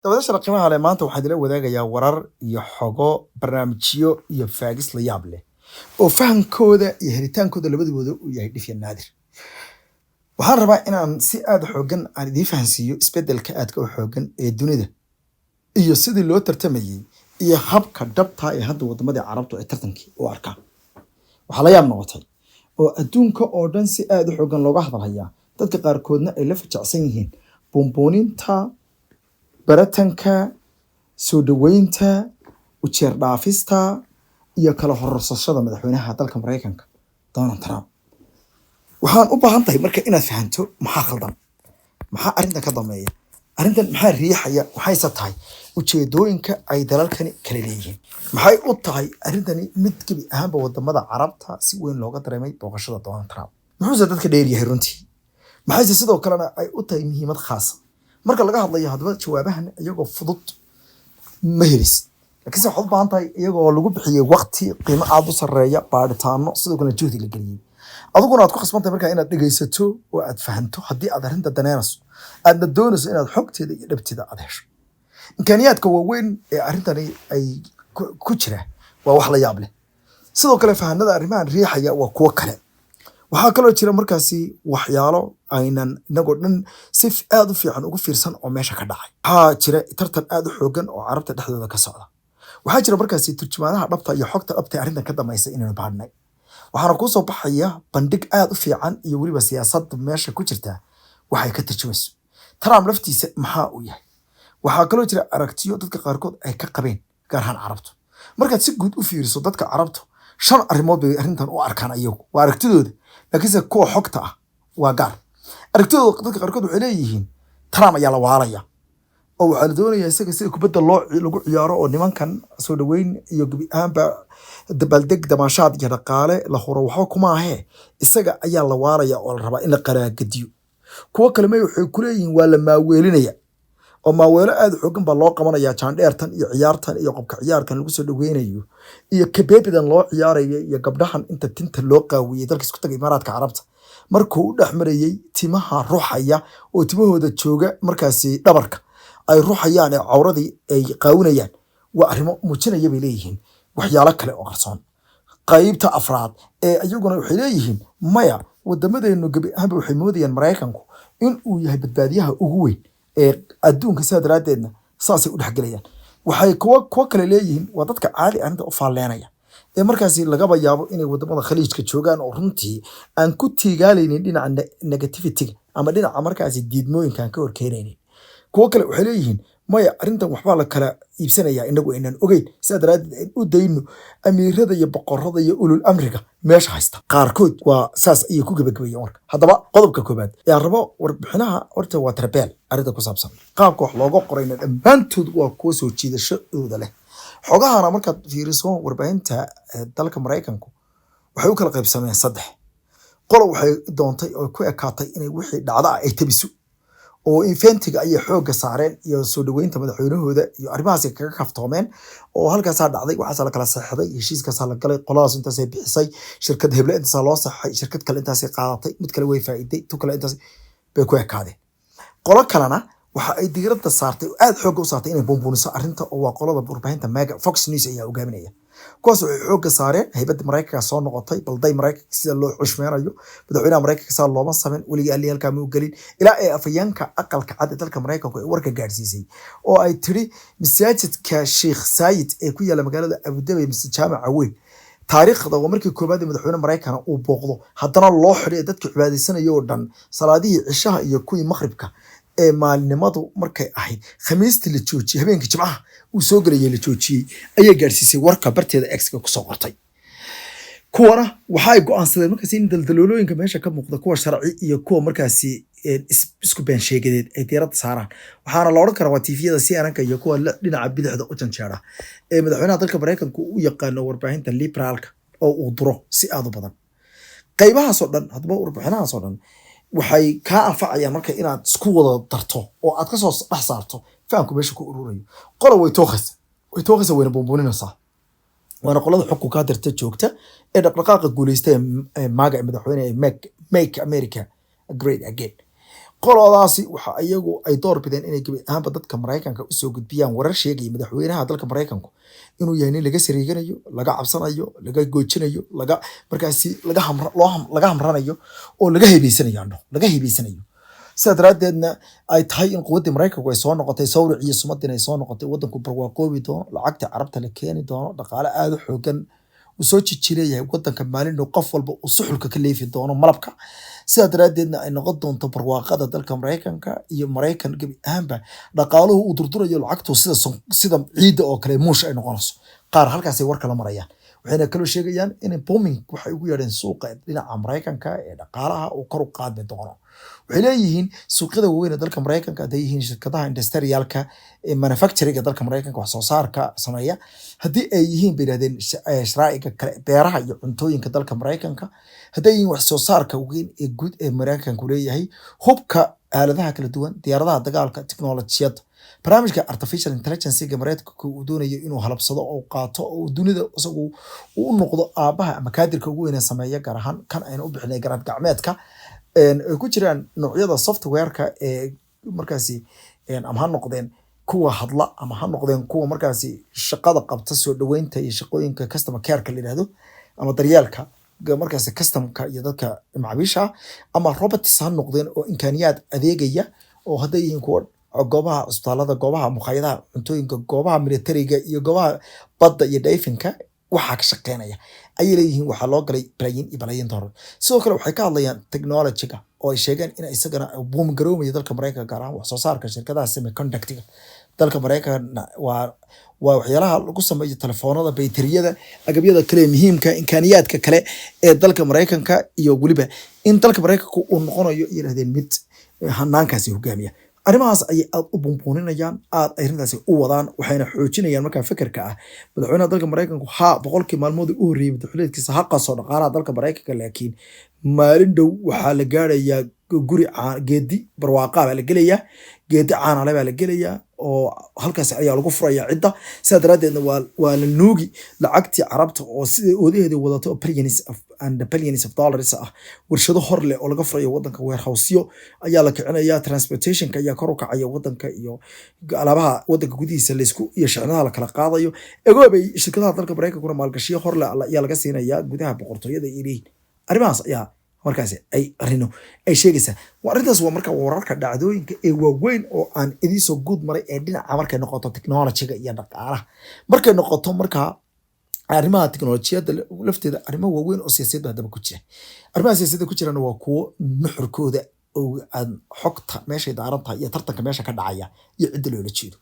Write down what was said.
Dabadeed qiimaha leh maanta waxaa idila wadaagayaa warar iyo xogo barnaamijyo iyo faagis la yaab leh oo fahankooda iyo helitaankooda labadooda uu yahay dhif iyo naadir. Waxaan rabaa inaan si aad u xoogan aan idiin fahansiiyo isbeddelka aadka u xoogan ee dunida iyo sidii loo tartamayay iyo habka dhabta ee hadda wadamadii carabtu ay tartankii u arkaan. Waxaa la yaab noqotay oo adduunka oo dhan si aad u xoogan looga hadalhayaa dadka qaarkoodna ay la fajacsan yihiin buunbuuninta baratanka soo dhaweynta ujeer dhaafista iyo kala horursashada madaxweynaha dalka Mareykanka Donald Trump. Waxaan u baahan tahay marka inaad fahanto maxaa khaldan, maxaa arrintan ka dambeeya, arrintan maxaa riixaya, waxayse tahay ujeedooyinka ay dalalkani kala leeyihiin, maxay u tahay arrintani mid gebi ahaanba wadamada carabta si weyn looga dareemay booqashada Donald Trump. Muxuuse dadka dheer yahay runtii, maxayse sidoo kalena ay u tahay muhiimad khaasa marka laga hadlayo hadaba jawaabahan iyagoo fudud ma helis, laakiinse waxaad u baahan tahay iyagoo lagu bixiyey waqti qiimo aad u sarreeya baadhitaano sidoo kale juhdi la geliyey. Adiguna aad ku khasbantahay markaa inaad dhegaysato oo aad fahanto haddii aad arrinta daneynayso aadna doonayso inaad xogteeda iyo dhabteeda aad hesho. Imkaaniyaadka waaweyn ee arrintani ay ku jira waa wax la yaab leh. Sidoo kale fahanada arrimahan riixaya waa kuwo kale. Waxaa kaloo jira markaasi waxyaalo aynan inagoo dhan si aad u fiican ugu fiirsan oo meesha ka dhacay. Waxaa jira tartan aad u xoogan oo carabta dhexdooda ka socda. Waxaa jira markaasi turjumaanaha dhabta iyo xogta dhabta ee arrintan ka dambaysa inaynu baadhnay. Waxaana kuu soo baxaya bandhig aad u fiican iyo weliba siyaasad meesha ku jirta waxay ka tarjumayso. Trump laftiisa maxaa uu yahay? Waxaa kaloo jira aragtiyo dadka qaarkood ay ka qabeen gaar ahaan carabtu. Markaad si guud u fiiriso dadka carabtu 5 arrimood bay arrintan u arkaan iyagu. Waa aragtidooda, laakiinse kuwa xogta ah waa gaar. Aragtidooda dadka qaarkood waxay leeyihiin Trump ayaa la waalaya oo waxaa la doonayaa isaga sida kubadda lagu ciyaaro oo nimankan soo dhaweyn iyo gebi ahaanba dabaaldeg damaashaad iyo dhaqaale la huro waxba kuma ahee isaga ayaa la waalaya oo la rabaa in la qaraagadiyo. Kuwo kale waxay ku leeyihiin waa la maaweelinaya oo maaweelo aad u xoogan baa loo qabanayaa jaandheertan iyo ciyaartan iyo qobka ciyaarkan lagu soo dhaweynayo iyo kabeebidan loo ciyaarayo iyo gabdhahan inta tinta loo qaawiyey dalka isku tagay Imaaraadka Carabta markuu u dhexmarayay timaha ruuxaya oo timahooda jooga markaasi dhabarka ay ruuxayaan ee cawradii ay qaawinayaan. waa arrimo muujinaya bay leeyihiin waxyaalo kale oo qarsoon. Qaybta afraad ee ayaguna waxay leeyihiin maya wadamadeenu gebi ahaanba waxay moodayaan Mareykanku in uu yahay badbaadiyaha ugu weyn ee adduunka sidaa daraaddeedna saasay u dhexgelayaan. Waxay kuwo kale leeyihiin waa dadka caadi arrinta u faalleenaya ee markaasi lagaba yaabo inay wadamada khaliijka joogaan oo runtii aan ku tiigaalaynin dhinaca negativity ama dhinaca markaasi diidmooyinkaan ka horkeenaynin. Kuwo kale waxay leeyihiin maya arrintan waxbaa la kala iibsanayaa inagu aynan ogeyn sidaa daraaddeed aan u dayno amiirada iyo boqorada iyo ulul amriga meesha haysta. Qaarkood waa saas ayay ku gabagabeeyeen warka. Haddaba qodobka koobaad ee aan rabo warbixinaha horta waa tarbeel arrinta ku saabsan qaabka wax looga qorayna dhammaantood waa kuwa soo jiidashadooda leh. Xogahana markaad fiiriso warbaahinta dalka Mareykanku waxay u kala qaybsameen 3 qolo. Waxay doontay oo ku ekaatay inay wixii dhacda ay tabiso oo infentiga ay xooga saareen iyo soo dhaweynta madaxweynahooda iyo arrimahaas kaga kaftoomeen oo halkaas dhacday. Waxaas la kala saxday, heshiiskaas la galay, qoladaas intaas ay bixisay, shirkad hebla intaas loo saxay, shirkad kale intaas ay qaadatay, mid kale way faa'iiday, tu kale intaas bay ku ekaadeen. Qolo kalena waxa ay diiradda saartay oo aad xoog u saartay inay buunbuuniso arrinta oo waa qolada warbaahinta Mega Fox News ayaa hogaaminaya. Kuwaas waxay xooga saareen haybadda Mareykanka soo noqotay balday Mareykanka sida loo xushmeeyo madaxweynaha Mareykanka saa looma sameyn weliga ali halka ma u gelin ilaa ay afayeenka aqalka cad dalka Mareykanka ay warka gaarsiisay oo ay tiri masaajidka Sheikh Zayed ee ku yaala magaalada Abu Dhabi jaamaca weyn taariikhda waa markii koobaad madaxweyne Mareykanka uu booqdo haddana loo xidhay dadka cibaadeysanaya oo dhan salaadihii cishaha iyo kuwii maghribka ee maalinimadu markay ahayd Khamiistii la joojiyay habeenkii Jimcaha uu soo galayay la joojiyay ayay gaarsiisay warka barteeda X-ka ku soo qortay. Kuwana waxay go'aansadeen markaas in daldaloolooyinka meesha ka muuqda kuwa sharci iyo kuwa markaasi isku been sheegadeed ay diiradda saaraan. Waxaana la oran karaa waa TV-yada CNN-ka iyo kuwa dhinaca bidixda u janjeera ee madaxweynaha dalka Mareykanka u yaqaano warbaahinta liberaalka oo uu duro si aad u badan. Qaybahaas oo dhan hadaba warbixinahaas oo dhan waxay ka anfacayaan marka inaad isku wada darto oo aad ka soo dhex saarto fahamku meesha ku ururayo. Qolo way tookhaysa wayna buunbuuninaysaa. waana qolada xukunka dirta joogta ee dhaqdhaqaaqa guuleystay ee MAGA madaxweyne Make America Great Again. qoladaasi waxa iyagu ay door bideen inay gabi ahaanba dadka Mareykanka u soo gudbiyaan warar sheegaya madaxweynaha dalka Mareykanku inuu yahay nin laga sariiganayo laga cabsanayo laga goojinayo markaasi laga hamranayo oo laga heebeysanayo sida daraadeedna ay tahay in quwadda Mareykanku ay soo noqotay sawric iyo sumadin ay soo noqotay wadanku barwaaqoobi doono lacagta carabta la keeni doono dhaqaale aad u xoogan u soo jijileeyahay wadanka maalin qof walba uu suxulka ka leefi doono malabka sida daraadeedna ay noqon doonto barwaaqada dalka Mareykanka iyo Mareykan gabi ahaanba dhaqaaluhu uu durdurayo lacagtu sida ciida oo kale muush ay noqonayso qaar halkaas ay warka la marayaan waxayna kala sheegayaan in booming waxay ugu yeedheen suuqa dhinaca Mareykanka ee dhaqaalaha uu kor u qaadi doono waxay leeyihiin suuqyada waaweyn ee dalka Mareykanka haday yihiin shirkadaha industrialka ee manufacturing dalka Mareykanka wax soo saarka sameeya hadii ay yihiin bilaadeen sharaa'iga kale beeraha iyo cuntooyinka dalka Mareykanka haday yihiin wax soo saarka weyn ee guud ee Mareykanku leeyahay hubka aaladaha kala duwan diyaaradaha dagaalka tiknoolajiyada barnaamijka artificial intelligence ee Mareykanku uu doonayo inuu halabsado oo qaato oo dunida isagu u noqdo aabaha ama kaadirka ugu weyn ee sameeya gaar ahaan kan ayna u bixinay garad gacmeedka ay ku jiraan noocyada software-ka ee markaasi ama ha noqdeen kuwa hadla ama ha noqdeen kuwa markaasi shaqada qabta soo dhaweynta iyo shaqooyinka customer care-ka la yiraahdo ama daryeelka markaasi customka iyo dadka macaamiisha ama robots ha noqdeen oo imkaaniyaad adeegaya oo haday yihiin kuwa goobaha isbitaalada goobaha muqaayadaha cuntooyinka goobaha militariga iyo goobaha badda iyo dayfinka waxa ka shaqeynaya ay leeyihiin waxa loo galay billion dollar sidoo kale waxay ka hadlayaan technology-ga oo ay sheegeen in isagana boom garoomayo dalka Mareykanka gaar ahaan wax soo saarka shirkadaha semiconductor dalka Mareykanka waa waxyaalaha lagu sameeyo telefoonada baytariyada agabyada kale muhiimka imkaaniyaadka kale ee dalka Mareykanka iyo waliba in dalka Mareykanka uu noqonayo yiraahdeen mid hanaankaasi hogaamiya arrimahaas ay aad u bumbuuninayaan aad ay rintaasi u wadaan waxayna xoojinayaan markaa fikirka ah madaxweynaha dalka Mareykanku boqolkii maalmood u horeeyay madaxweynaha ha qaso dhaqaalaha dalka Mareykanka laakiin maalin dhow waxaa la gaarayaa guri geedi barwaaqo la gelayaa geedi caanale baa la gelayaa oo halkaas ayaa lagu furayaa cidda sida daraadeedna waa la nuugi lacagtii carabta oo sida oodaheeda wadato billions of dollars ah warshado hor leh oo laga furayo wadanka warehouse-yo ayaa la kicinayaa transportation-ka ayaa kor u kacaya wadanka iyo alaabaha wadanka gudihiisa la isku iyo shaqadaha la kala qaadayo egoobay shirkadaha dalka Mareykanka maalgashiyo hor leh ayaa laga siinayaa gudaha boqortooyada Ireland arrimahaas ayaa markaas ay arino ay sheegaysaa arintaas waa marka wararka dhacdooyinka ee waaweyn oo aan idin soo guud maray ee dhinaca markay noqoto technology-ga iyo dhaqaalaha markay noqoto marka arrimaha tiknoolajiyada lafteeda arrimo waaweyn oo siyaasadda hadaba ku jira arrimaha siyaasadda ku jirana waa kuwo nuxurkooda oo aan xogta meesha daaranta iyo tartanka meesha ka dhacaya iyo cid loola jeedo